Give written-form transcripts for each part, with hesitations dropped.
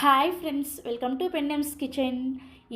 Hi friends, welcome to పెన్నెమ్స్ kitchen.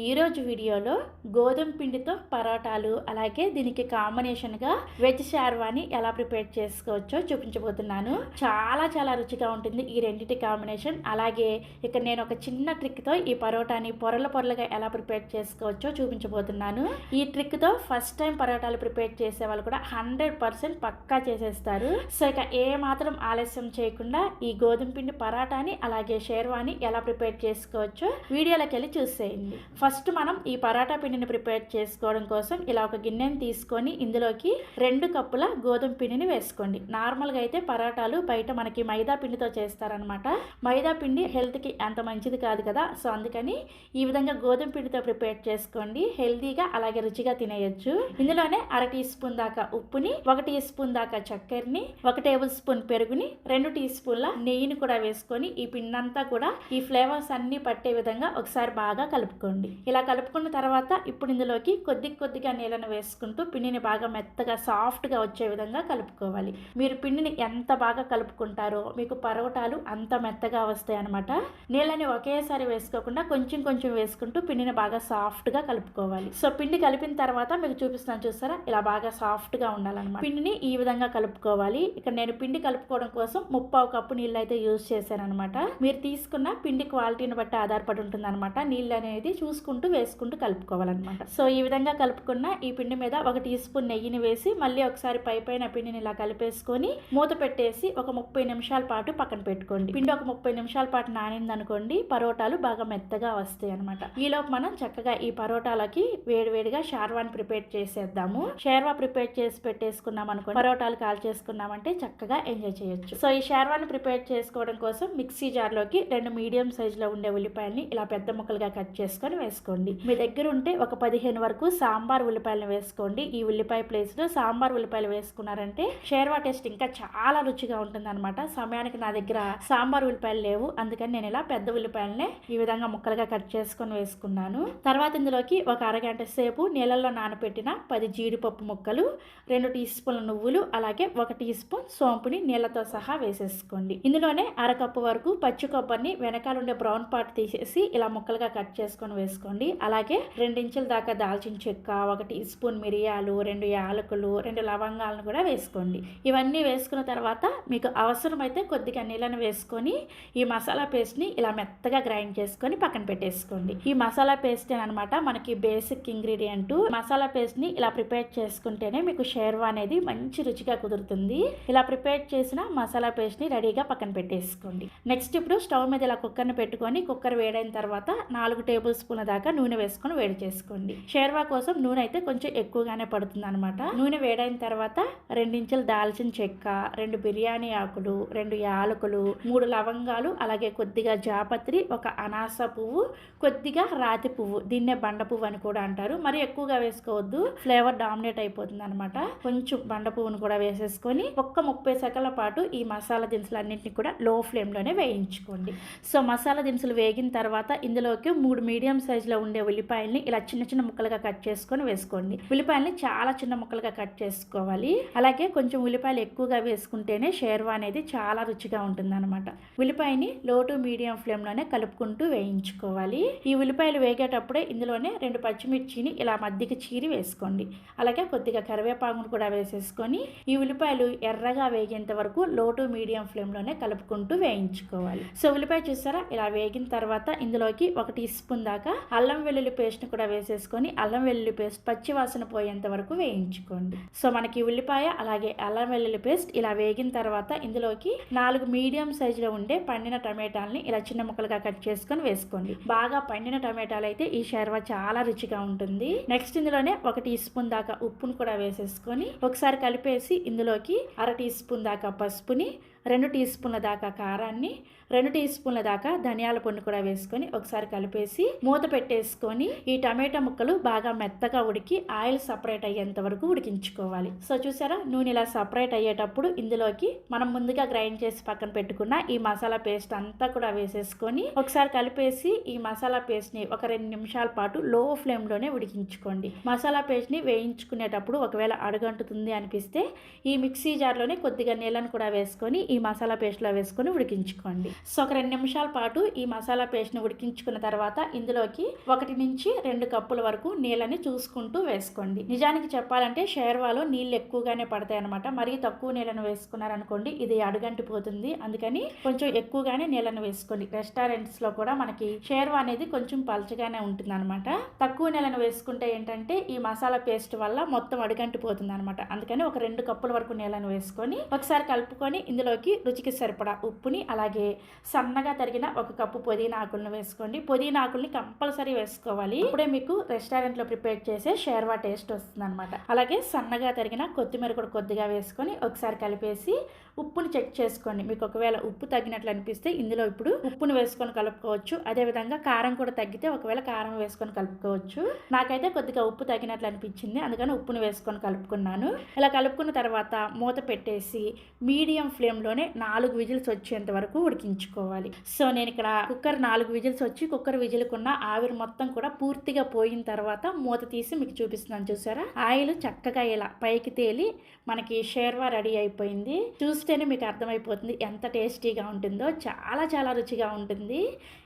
ఈరోజు వీడియోలో గోధుమ పిండితో పరోటాలు, అలాగే దీనికి కాంబినేషన్గా వెజ్ షార్వాని ఎలా ప్రిపేర్ చేసుకోవచ్చో చూపించబోతున్నాను. చాలా చాలా రుచిగా ఉంటుంది ఈ రెండింటి కాంబినేషన్. అలాగే ఇక్కడ నేను ఒక చిన్న ట్రిక్తో ఈ పరోటాని పొరలుగా ఎలా ప్రిపేర్ చేసుకోవచ్చో చూపించబోతున్నాను. ఈ ట్రిక్తో ఫస్ట్ టైం పరోటాలు ప్రిపేర్ చేసే వాళ్ళు కూడా 100% పక్కా చేసేస్తారు. సో ఇక ఏ మాత్రం ఆలస్యం చేయకుండా ఈ గోధుమ పిండి పరోటాని అలాగే షేర్వాని ఎలా ప్రిపేర్ చేసుకోవచ్చో వీడియోలోకి వెళ్ళి చూసేయండి. ఫస్ట్ మనం ఈ పరోటా పిండిని ప్రిపేర్ చేసుకోవడం కోసం ఇలా ఒక గిన్నెని తీసుకొని ఇందులోకి 2 కప్పుల గోధుమ పిండిని వేసుకోండి. నార్మల్గా అయితే పరోటాలు బయట మనకి మైదా పిండితో చేస్తారనమాట. మైదా పిండి హెల్త్కి అంత మంచిది కాదు కదా. సో అందుకని ఈ విధంగా గోధుమ పిండితో ప్రిపేర్ చేసుకోండి. హెల్తీగా అలాగే రుచిగా తినేయచ్చు. ఇందులోనే 1/2 టీ స్పూన్ దాకా ఉప్పుని, 1 టీ స్పూన్ దాకా చక్కెరని, 1 టేబుల్ స్పూన్ పెరుగుని, 2 టీ స్పూన్ల నెయ్యిని కూడా వేసుకొని ఈ పిండి అంతా కూడా ఈ ఫ్లేవర్స్ అన్ని పట్టే విధంగా ఒకసారి బాగా కలుపుకోండి. ఇలా కలుపుకున్న తర్వాత ఇప్పుడు ఇందులోకి కొద్దిగా నీళ్ళను వేసుకుంటూ పిండిని బాగా మెత్తగా సాఫ్ట్గా వచ్చే విధంగా కలుపుకోవాలి. మీరు పిండిని ఎంత బాగా కలుపుకుంటారో మీకు పరోటాలు అంత మెత్తగా వస్తాయి అనమాట. నీళ్ళని ఒకేసారి వేసుకోకుండా కొంచెం వేసుకుంటూ పిండిని బాగా సాఫ్ట్గా కలుపుకోవాలి. సో పిండి కలిపిన తర్వాత మీకు చూపిస్తున్నాను, చూస్తారా, ఇలా బాగా సాఫ్ట్గా ఉండాలన్నమాట. పిండిని ఈ విధంగా కలుపుకోవాలి. ఇక్కడ నేను పిండి కలుపుకోవడం కోసం 1/4 కప్పు నీళ్ళు అయితే యూజ్ చేశాను అనమాట. మీరు తీసుకున్న పిండి క్వాలిటీని బట్టి ఆధారపడి ఉంటుంది అనమాట. నీళ్ళు అనేది చూసుకుంటూ వేసుకుంటూ కలుపుకోవాలన్నమాట. సో ఈ విధంగా కలుపుకున్న ఈ పిండి మీద 1 టీ స్పూన్ నెయ్యిని వేసి మళ్ళీ ఒకసారి పైన పిండిని ఇలా కలిపేసుకొని మూత పెట్టేసి ఒక 30 నిమిషాల పాటు పక్కన పెట్టుకోండి. పిండి ఒక 30 నిమిషాల పాటు నానింది అనుకోండి, పరోటాలు బాగా మెత్తగా వస్తాయి అనమాట. ఈలోపు మనం చక్కగా ఈ పరోటాలకి వేడివేడిగా షార్వాని ప్రిపేర్ చేసేద్దాము. షార్వా ప్రిపేర్ చేసి పెట్టేసుకున్నాం అనుకోండి, పరోటాలు కాల్ చేసుకున్నామంటే చక్కగా ఎంజాయ్ చేయొచ్చు. సో ఈ షార్వాని ప్రిపేర్ చేసుకోవడం కోసం మిక్సీ జార్లోకి 2 మీడియం సైజులో ఉండే ఉల్లిపాయల్ని ఇలా పెద్ద ముక్కలుగా కట్ చేసుకొని వేసుకోండి. మీ దగ్గర ఉంటే ఒక 15 వరకు సాంబార్ ఉల్లిపాయలను వేసుకోండి. ఈ ఉల్లిపాయ ప్లేస్ లో సాంబార్ ఉల్లిపాయలు వేసుకున్నారంటే షేర్వా టేస్ట్ ఇంకా చాలా రుచిగా ఉంటుంది అనమాట. సమయానికి నా దగ్గర సాంబార్ ఉల్లిపాయలు లేవు, అందుకని నేను ఇలా పెద్ద ఉల్లిపాయలనే ఈ విధంగా ముక్కలుగా కట్ చేసుకొని వేసుకున్నాను. తర్వాత ఇందులోకి ఒక అరగంట సేపు నీళ్ళల్లో నానబెట్టిన 10 జీడిపప్పు ముక్కలు, 2 టీ స్పూన్ల నువ్వులు, అలాగే 1 టీ స్పూన్ సోంపుని నీళ్ళతో సహా వేసేసుకోండి. ఇందులోనే 1/2 కప్పు వరకు పచ్చి కొబ్బరిని వెనకాల ఉండే బ్రౌన్ పార్ట్ తీసేసి ఇలా ముక్కలుగా కట్ చేసుకొని వేసుకోండి. అలాగే 2 ఇంచుల దాకా దాల్చిన చెక్క, 1 టీ స్పూన్ మిరియాలు, 2 యాలకులు, 2 లవంగాలను కూడా వేసుకోండి. ఇవన్నీ వేసుకున్న తర్వాత మీకు అవసరమైతే కొద్దిగా నీళ్ళని వేసుకొని ఈ మసాలా పేస్ట్ని ఇలా మెత్తగా గ్రైండ్ చేసుకొని పక్కన పెట్టేసుకోండి. ఈ మసాలా పేస్ట్ అనమాట మనకి బేసిక్ ఇంగ్రీడియంట్. మసాలా పేస్ట్ని ఇలా ప్రిపేర్ చేసుకుంటేనే మీకు షేర్వా అనేది మంచి రుచిగా కుదురుతుంది. ఇలా ప్రిపేర్ చేసిన మసాలా పేస్ట్ని రెడీగా పక్కన పెట్టేసుకోండి. నెక్స్ట్ ఇప్పుడు స్టవ్ మీద ఇలా కుక్కర్ని పెట్టుకొని కుక్కర్ వేడైన తర్వాత 4 టేబుల్ స్పూన్ల దాకా నూనె వేసుకొని వేడి చేసుకోండి. షేర్వా కోసం నూనె అయితే కొంచెం ఎక్కువగానే పడుతుంది అనమాట. నూనె వేడైన తర్వాత 2 ఇంచుల దాల్చిన చెక్క, 2 బిర్యానీ ఆకులు, 2 యాలకులు, 3 లవంగాలు, అలాగే కొద్దిగా జాపత్రి, 1 అనాస పువ్వు, కొద్దిగా రాతి పువ్వు, దీన్నే బండ పువ్వు అని కూడా అంటారు. మరి ఎక్కువగా వేసుకోవద్దు, ఫ్లేవర్ డామినేట్ అయిపోతుంది అనమాట. కొంచెం బండ పువ్వును కూడా వేసేసుకొని ఒక్క 30 సెకండ్ల పాటు ఈ మసాలా దినుసులు అన్నింటినీ కూడా లో ఫ్లేమ్లోనే వేయించుకోండి. సో మసాలా దినుసులు వేగిన తర్వాత ఇందులోకి 3 మీడియం సైజులో ఉండే ఉల్లిపాయల్ని ఇలా చిన్న ముక్కలుగా కట్ చేసుకొని వేసుకోండి. ఉల్లిపాయల్ని చాలా చిన్న ముక్కలుగా కట్ చేసుకోవాలి. అలాగే కొంచెం ఉల్లిపాయలు ఎక్కువగా వేసుకుంటేనే షేర్వా అనేది చాలా రుచిగా ఉంటుంది అనమాట. ఉల్లిపాయని లో టు మీడియం ఫ్లేమ్లోనే కలుపుకుంటూ వేయించుకోవాలి. ఈ ఉల్లిపాయలు వేగేటప్పుడే ఇందులోనే 2 పచ్చిమిర్చిని ఇలా మధ్యకి చీరి వేసుకోండి. అలాగే కొద్దిగా కరివేపాకును కూడా వేసేసుకొని ఈ ఉల్లిపాయలు ఎర్రగా వేగేంత వరకు లో టు మీడియం ఫ్లేమ్లోనే కలుపుకుంటూ వేయించుకోవాలి. సో ఉల్లిపాయ చూసారా, ఇలా వేగిన తర్వాత ఇందులోకి 1 టీ స్పూన్ దాకా అల్లం వెల్లుల్లి పేస్ట్ కూడా వేసేసుకొని అల్లం వెల్లుల్లి పేస్ట్ పచ్చి వాసన పోయేంత వరకు వేయించుకోండి. సో మనకి ఉల్లిపాయ అలాగే అల్లం వెల్లుల్లి పేస్ట్ ఇలా వేగిన తర్వాత ఇందులోకి 4 మీడియం సైజులో ఉండే పండిన టమాటాలని ఇలా చిన్న ముక్కలుగా కట్ చేసుకొని వేసుకోండి. బాగా పండిన టమాటాలు అయితే ఈ షేర్వా చాలా రుచిగా ఉంటుంది. నెక్స్ట్ ఇందులోనే 1 టీ స్పూన్ దాకా ఉప్పును కూడా వేసేసుకొని ఒకసారి కలిపేసి ఇందులోకి 1/2 టీ స్పూన్ దాకా పసుపుని, 2 టీ స్పూన్ల దాకా కారాన్ని, 2 టీ స్పూన్ల దాకా ధనియాల పొడి కూడా వేసుకొని ఒకసారి కలిపేసి మూత పెట్టేసుకొని ఈ టమాటా ముక్కలు బాగా మెత్తగా ఉడికి ఆయిల్ సపరేట్ అయ్యేంత వరకు ఉడికించుకోవాలి. సో చూసారా, నూనె ఇలా సపరేట్ అయ్యేటప్పుడు ఇందులోకి మనం ముందుగా గ్రైండ్ చేసి పక్కన పెట్టుకున్న ఈ మసాలా పేస్ట్ అంతా కూడా వేసేసుకొని ఒకసారి కలిపేసి ఈ మసాలా పేస్ట్ని ఒక 2 నిమిషాల పాటు లో ఫ్లేమ్లోనే ఉడికించుకోండి. మసాలా పేస్ట్ని వేయించుకునేటప్పుడు ఒకవేళ అడుగంటుతుంది అనిపిస్తే ఈ మిక్సీ జార్లోనే కొద్దిగా నీళ్ళను కూడా వేసుకొని ఈ మసాలా పేస్ట్లో వేసుకొని ఉడికించుకోండి. సో ఒక 2 నిమిషాల పాటు ఈ మసాలా పేస్ట్ని ఉడికించుకున్న తర్వాత ఇందులోకి 1 నుంచి 2 కప్పుల వరకు నీళ్ళని చూసుకుంటూ వేసుకోండి. నిజానికి చెప్పాలంటే షేర్వాలో నీళ్ళు ఎక్కువగానే పడతాయి అనమాట. మరీ తక్కువ నీళ్ళను వేసుకున్నారనుకోండి ఇది అడుగంటిపోతుంది. అందుకని కొంచెం ఎక్కువగానే నీళ్ళను వేసుకోండి. రెస్టారెంట్స్లో కూడా మనకి షేర్వా అనేది కొంచెం పలచగానే ఉంటుంది అనమాట. తక్కువ నీళ్ళను వేసుకుంటే ఏంటంటే ఈ మసాలా పేస్ట్ వల్ల మొత్తం అడుగంటిపోతుంది అనమాట. అందుకని ఒక 2 కప్పుల వరకు నీళ్ళను వేసుకొని ఒకసారి కలుపుకొని ఇందులోకి రుచికి సరిపడా ఉప్పుని అలాగే సన్నగా తరిగిన 1 కప్పు పుదీనా ఆకులను వేసుకోండి. పుదీనా ఆకుల్ని కంపల్సరీ వేసుకోవాలి. ఇప్పుడే మీకు రెస్టారెంట్లో ప్రిపేర్ చేసే షేర్వా టేస్ట్ వస్తుంది అనమాట. అలాగే సన్నగా తరిగిన కొత్తిమీర కూడా కొద్దిగా వేసుకొని ఒకసారి కలిపేసి ఉప్పుని చెక్ చేసుకోండి. మీకు ఒకవేళ ఉప్పు తగ్గినట్లు అనిపిస్తే ఇందులో ఇప్పుడు ఉప్పును వేసుకొని కలుపుకోవచ్చు. అదేవిధంగా కారం కూడా తగ్గితే ఒకవేళ కారం వేసుకొని కలుపుకోవచ్చు. నాకైతే కొద్దిగా ఉప్పు తగ్గినట్లు అనిపించింది, అందుకని ఉప్పును వేసుకొని కలుపుకున్నాను. ఇలా కలుపుకున్న తర్వాత మూత పెట్టేసి మీడియం ఫ్లేమ్లోనే 4 విజిల్స్ వచ్చేంత వరకు ఉడికించుకోవాలి. సో నేను ఇక్కడ కుక్కర్ 4 విజిల్స్ వచ్చి కుక్కర్ విజిల్కున్న ఆవిరి మొత్తం కూడా పూర్తిగా పోయిన తర్వాత మూత తీసి మీకు చూపిస్తున్నాను. చూసారా, ఆయిల్ చక్కగా ఇలా పైకి తేలి మనకి షేర్వా రెడీ అయిపోయింది. చూస్తేనే మీకు అర్థమైపోతుంది ఎంత టేస్టీగా ఉంటుందో. చాలా చాలా రుచిగా ఉంటుంది.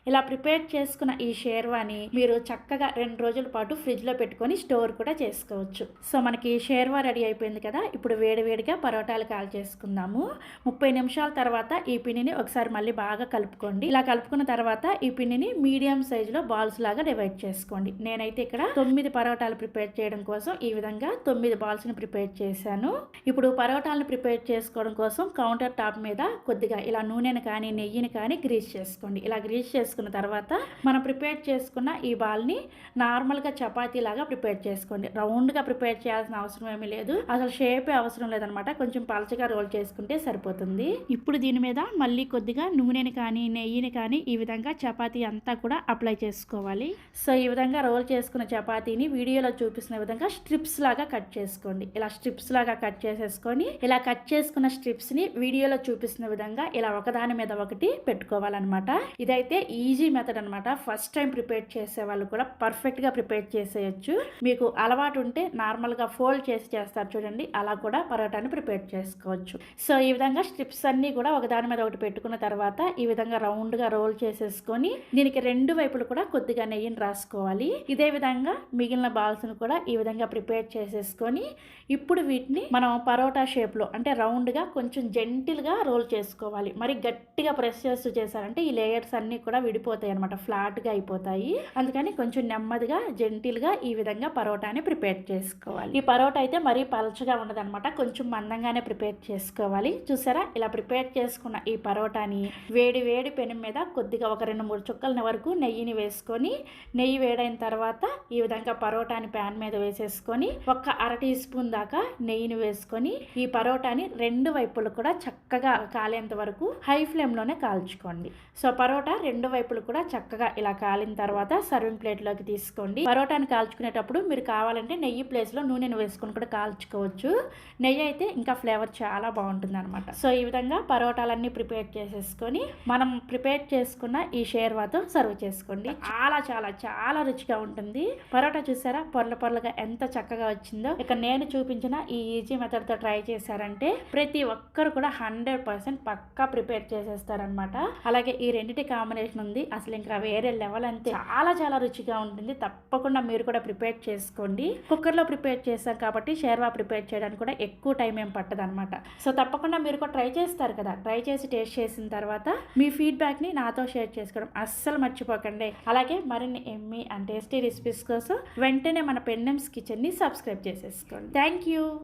ఇలా ప్రిపేర్ చేసుకున్న ఈ షేర్వాని మీరు చక్కగా 2 రోజుల పాటు ఫ్రిడ్జ్లో పెట్టుకొని స్టోర్ కూడా చేసుకోవచ్చు. సో మనకి షేర్వా రెడీ అయిపోయింది కదా. ఇప్పుడు వేడివేడిగా పరోటాలు కాల్ చేసుకుందాము. 30 నిమిషాల తర్వాత ఈ పిండిని ఒకసారి మళ్ళీ బాగా కలుపుకోండి. ఇలా కలుపుకున్న తర్వాత ఈ పిండిని మీడియం సైజులో బాల్స్ లాగా డివైడ్ చేసుకోండి. నేనైతే ఇక్కడ 9 పరోటాలు ప్రిపేర్ చేయడం కోసం ఈ విధంగా 9 బాల్స్ని ప్రిపేర్ చేశాను. ఇప్పుడు పరోటాలను ప్రిపేర్ చేసుకోవడం కోసం కౌంటర్ టాప్ మీద కొద్దిగా ఇలా నూనెను కానీ నెయ్యిని కానీ గ్రీస్ చేసుకోండి. ఇలా గ్రీస్ చేసుకున్న తర్వాత మనం ప్రిపేర్ చేసుకున్న ఈ బాల్ని నార్మల్గా చపాతీ లాగా ప్రిపేర్ చేసుకోండి. రౌండ్గా ప్రిపేర్ చేయాల్సిన అవసరం ఏమీ లేదు, అసలు షేపే అవసరం లేదనమాట. కొంచెం పలచగా రోల్ చేసుకుంటే సరిపోతుంది. ఇప్పుడు దీని మీద మళ్ళీ కొద్దిగా నూనెని కానీ నెయ్యిని కానీ ఈ విధంగా చపాతీ అంతా కూడా అప్లై చేసుకోవాలి. సో ఈ విధంగా రోల్ చేసుకున్న చపాతీని వీడియోలో చూపిస్తున్న విధంగా స్ట్రిప్స్ లాగా కట్ చేసుకోండి. ఇలా స్ట్రిప్స్ లాగా కట్ చేసేసుకొని ఇలా కట్ చేసుకున్న స్ట్రిప్స్ని వీడియోలో చూపిస్తున్న విధంగా ఇలా ఒకదాని మీద ఒకటి పెట్టుకోవాలన్నమాట. ఇదైతే ఈజీ మెథడ్ అనమాట. ఫస్ట్ టైం ప్రిపేర్ చేసే వాళ్ళు కూడా పర్ఫెక్ట్గా ప్రిపేర్ చేసేయచ్చు. మీకు అలవాటు ఉంటే నార్మల్గా ఫోల్డ్ చేసి చేస్తారు చూడండి, అలా కూడా పరోటాని ప్రిపేర్ చేసుకోవచ్చు. సో ఈ విధంగా స్ట్రిప్స్ అన్నీ కూడా ఒకదాని మీద ఒకటి పెట్టుకున్న తర్వాత ఈ విధంగా రౌండ్గా రోల్ చేసేసుకొని దీనికి 2 వైపులు కూడా కొద్దిగా నెయ్యిని రాసుకోవాలి. ఇదే విధంగా మిగిలిన బాల్స్ను కూడా ఈ విధంగా ప్రిపేర్ చేసేసుకొని ఇప్పుడు వీటిని మనం పరోటా షేప్లో అంటే రౌండ్గా కొంచెం జెంటిల్గా రోల్ చేసుకోవాలి. మరి గట్టిగా ప్రెస్ చేస్తూ చేశారంటే ఈ లేయర్స్ అన్నీ కూడా విడిపోతాయి అనమాట, ఫ్లాట్గా అయిపోతాయి. అందుకని కొంచెం నెమ్మదిగా జెంటిల్గా ఈ విధంగా పరోటాని ప్రిపేర్ చేసుకోవాలి. ఈ పరోటా అయితే మరీ పలచగా ఉండదన్నమాట, కొంచెం మందంగానే ప్రిపేర్ చేసుకోవాలి. చూసారా, ఇలా ప్రిపేర్ చేసుకున్న ఈ పరోటాని వేడి వేడి పెనం మీద కొద్దిగా ఒక 2-3 చుక్కల వరకు నెయ్యిని వేసుకొని నెయ్యి వేడైన తర్వాత ఈ విధంగా పరోటాని ప్యాన్ మీద వేసేసుకొని ఒక 1/2 టీ స్పూన్ దాకా నెయ్యిని వేసుకొని ఈ పరోటాని 2 వైపులు కూడా చక్కగా కాలేంత వరకు హై ఫ్లేమ్లోనే కాల్చుకోండి. సో పరోటా 2 వైపులు కూడా చక్కగా ఇలా కాలిన తర్వాత సర్వింగ్ ప్లేట్లోకి తీసుకోండి. పరోటాని కాల్చుకునేటప్పుడు మీరు కావాలంటే నెయ్యి ప్లేస్లో నూనెను వేసుకొని కూడా కాల్చుకోవచ్చు. నెయ్యి అయితే ఇంకా ఫ్లేవర్ చాలా బాగుంటుంది అనమాట. సో ఈ విధంగా పరోటాలన్నీ ప్రిపేర్ చేసేసుకొని మనం ప్రిపేర్ చేసుకున్న ఈ షేర్వాతో సర్వ్ చేసుకోండి. చాలా చాలా చాలా రుచిగా ఉంటుంది. పరోటా చూసారా పొరల పొరలుగా ఎంత చక్కగా వచ్చిందో. ఇక నేను చూపించిన ఈ ఈజీ మెథడ్తో ట్రై చేశారంటే ప్రతి ఒక్కరు కూడా 100% పక్కా ప్రిపేర్ చేసేస్తారనమాట. అలాగే ఈ రెండింటి కాంబినేషన్ ఉంది, అసలు ఇంకా వేరే లెవెల్ అంతే. చాలా చాలా రుచిగా ఉంటుంది. తప్పకుండా మీరు కూడా ప్రిపేర్ చేసుకోండి. కుక్కర్లో ప్రిపేర్ చేస్తాం కాబట్టి షేర్వా ప్రిపేర్ చేయడానికి కూడా ఎక్కువ టైం ఏం పట్టదు అనమాట. సో తప్పకుండా మీరు కూడా ట్రై చేస్తారు కదా. ట్రై చేసి టేస్ట్ చేసిన తర్వాత మీ ఫీడ్బ్యాక్ని నాతో షేర్ చేసుకోవడం అస్సలు మర్చిపోకండి. అలాగే మరిన్ని ఎమ్మీ అండ్ టేస్టీ రెసిపీస్ కోసం వెంటనే మన పెన్నెమ్స్ కిచెన్ని సబ్స్క్రైబ్ చేసేసుకోండి. Thank you.